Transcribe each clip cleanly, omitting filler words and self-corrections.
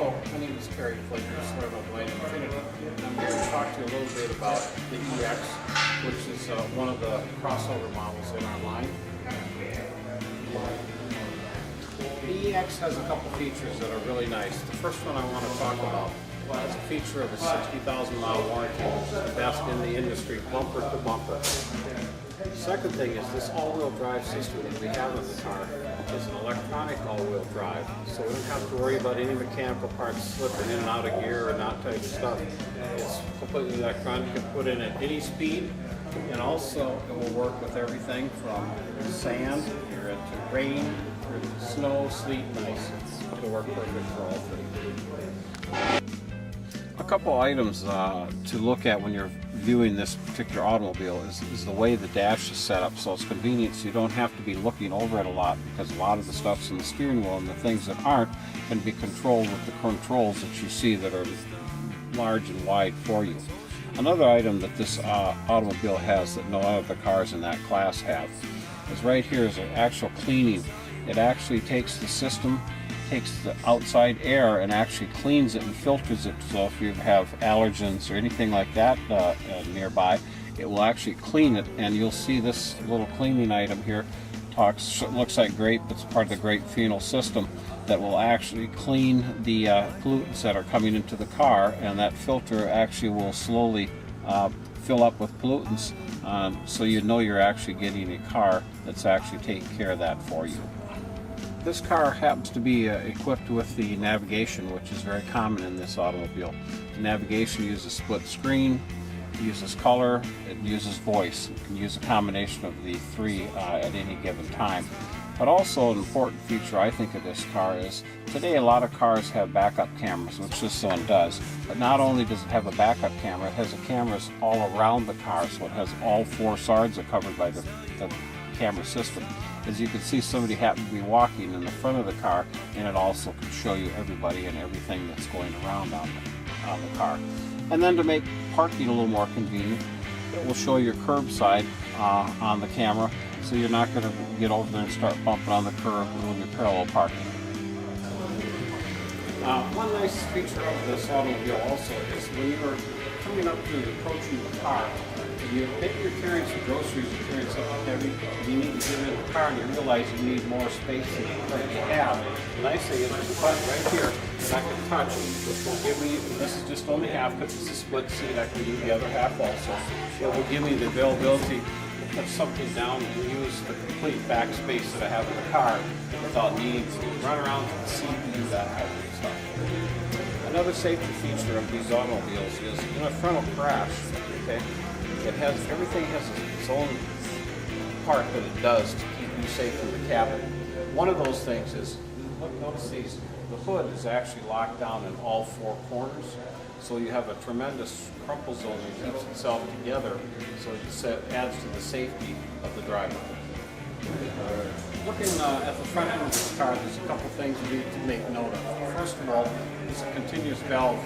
Hello, my name is Terry Flaten, Salerno Duane Infiniti. I'm here to talk to you a little bit about the EX, which is one of the crossover models in our line. The EX has a couple features that are really nice. The first one I want to talk about is a feature of a 60,000 mile warranty, which is the best in the industry, bumper to bumper. The second thing is this all-wheel drive system that we have in the car is an electronic all-wheel drive, so we don't have to worry about any mechanical parts slipping in and out of gear or that type of stuff. It's completely electronic. You can put in at any speed, and also it will work with everything from sand to rain, to snow, sleet, and ice. It'll work perfect for all three. A couple items to look at when you're viewing this particular automobile is the way the dash is set up, so it's convenient, so you don't have to be looking over it a lot, because a lot of the stuff's in the steering wheel, and the things that aren't can be controlled with the controls that you see that are large and wide for you. Another item that this automobile has that no other cars in that class have is right here is an actual cleaning. It actually takes the system, takes the outside air and actually cleans it and filters it, so if you have allergens or anything like that nearby, it will actually clean it. And you'll see this little cleaning item here looks like grape. It's part of the grape phenol system that will actually clean the pollutants that are coming into the car, and that filter actually will slowly fill up with pollutants, so you know you're actually getting a car that's actually taking care of that for you. This car happens to be equipped with the navigation, which is very common in this automobile. The navigation uses split screen, it uses color, it uses voice. You can use a combination of the three at any given time. But also an important feature I think of this car is today a lot of cars have backup cameras, which this one does. But not only does it have a backup camera, it has the cameras all around the car, so it has all four sides are covered by the camera system. As you can see, somebody happened to be walking in the front of the car, and it also can show you everybody and everything that's going around on the car. And then to make parking a little more convenient, it will show your curbside on the camera, so you're not going to get over there and start bumping on the curb when you're parallel parking. One nice feature of this automobile also is when you're coming up to approaching the car, maybe you're carrying some groceries, you're carrying something heavy, and you need to get in the car and you realize you need more space than you have. The nice thing is there's a button right here that I can touch, which will give me, and this is just only half because it's a split seat, I can do the other half also. It will give me the availability to put something down and use the complete back space that I have in the car without needing to run around to the seat and do that type of stuff. Another safety feature of these automobiles is in a frontal crash, okay? Everything has its own part that it does to keep you safe in the cabin. One of those things is, notice these, the hood is actually locked down in all four corners, so you have a tremendous crumple zone that keeps itself together, so it adds to the safety of the driver. Looking at the front end of this car, there's a couple things you need to make note of. First of all, it's a continuous valve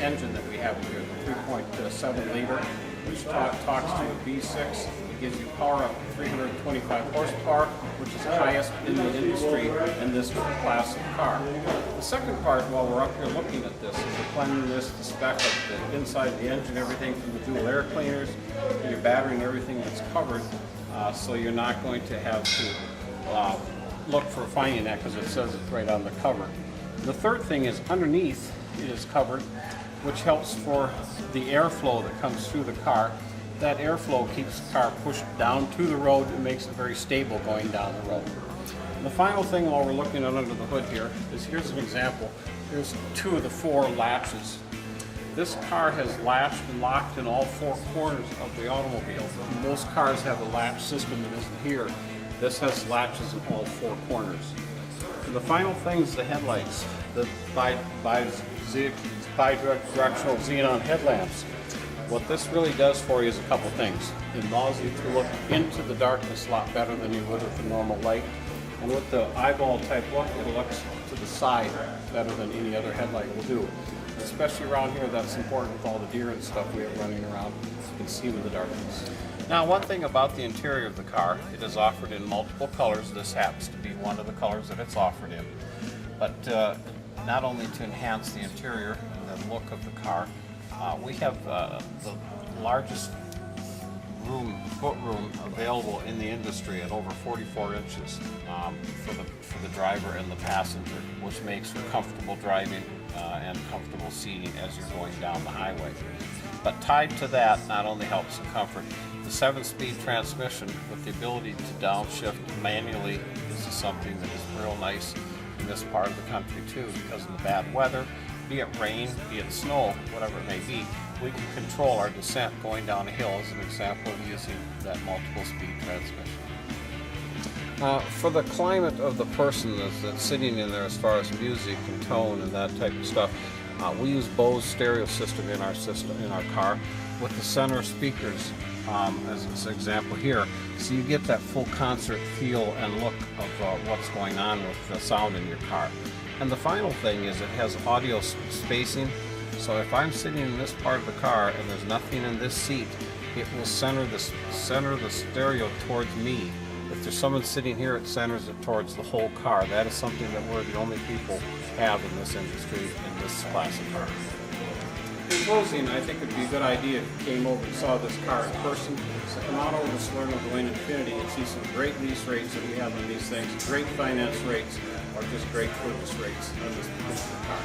engine that we have here, the 3.7 liter, which talks to a V6. It gives you power up to 325 horsepower, which is the highest in the industry in this class of car. The second part, while we're up here looking at this, is the cleanliness, the spec of the inside of the engine, everything from the dual air cleaners, your battery and everything that's covered, so you're not going to have to look for finding that because it says it's right on the cover. The third thing is underneath it is covered, which helps for the airflow that comes through the car. That airflow keeps the car pushed down to the road and makes it very stable going down the road. And the final thing while we're looking under the hood here is, here's an example. Here's two of the four latches. This car has latched and locked in all four corners of the automobile. Most cars have a latch system that isn't here. This has latches in all four corners. And the final thing is the headlights. The bi-directional xenon headlamps. What this really does for you is a couple things. It allows you to look into the darkness a lot better than you would with a normal light. And with the eyeball type look, it looks to the side better than any other headlight will do. Especially around here, that's important with all the deer and stuff we have running around. You can see with the darkness. Now, one thing about the interior of the car, it is offered in multiple colors. This happens to be one of the colors that it's offered in. But not only to enhance the interior and the look of the car, we have the largest foot room available in the industry at over 44 inches for the driver and the passenger, which makes for comfortable driving and comfortable seating as you're going down the highway. But tied to that not only helps in comfort, the 7-speed transmission with the ability to downshift manually is something that is real nice in this part of the country too, because of the bad weather, be it rain, be it snow, whatever it may be, we can control our descent going down a hill as an example of using that multiple speed transmission. For the climate of the person that's sitting in there as far as music and tone and that type of stuff, we use Bose stereo system in our car with the center speakers as an example here. So you get that full concert feel and look of what's going on with the sound in your car. And the final thing is it has audio spacing. So if I'm sitting in this part of the car and there's nothing in this seat, it will center the stereo towards me. If there's someone sitting here, it centers it towards the whole car. That is something that we're the only people have in this industry, in this class of car. In closing, I think it would be a good idea if you came over and saw this car in person. So come on over to Salerno Duane Infiniti and see some great lease rates that we have on these things, great finance rates, or just great purchase rates on this particular car.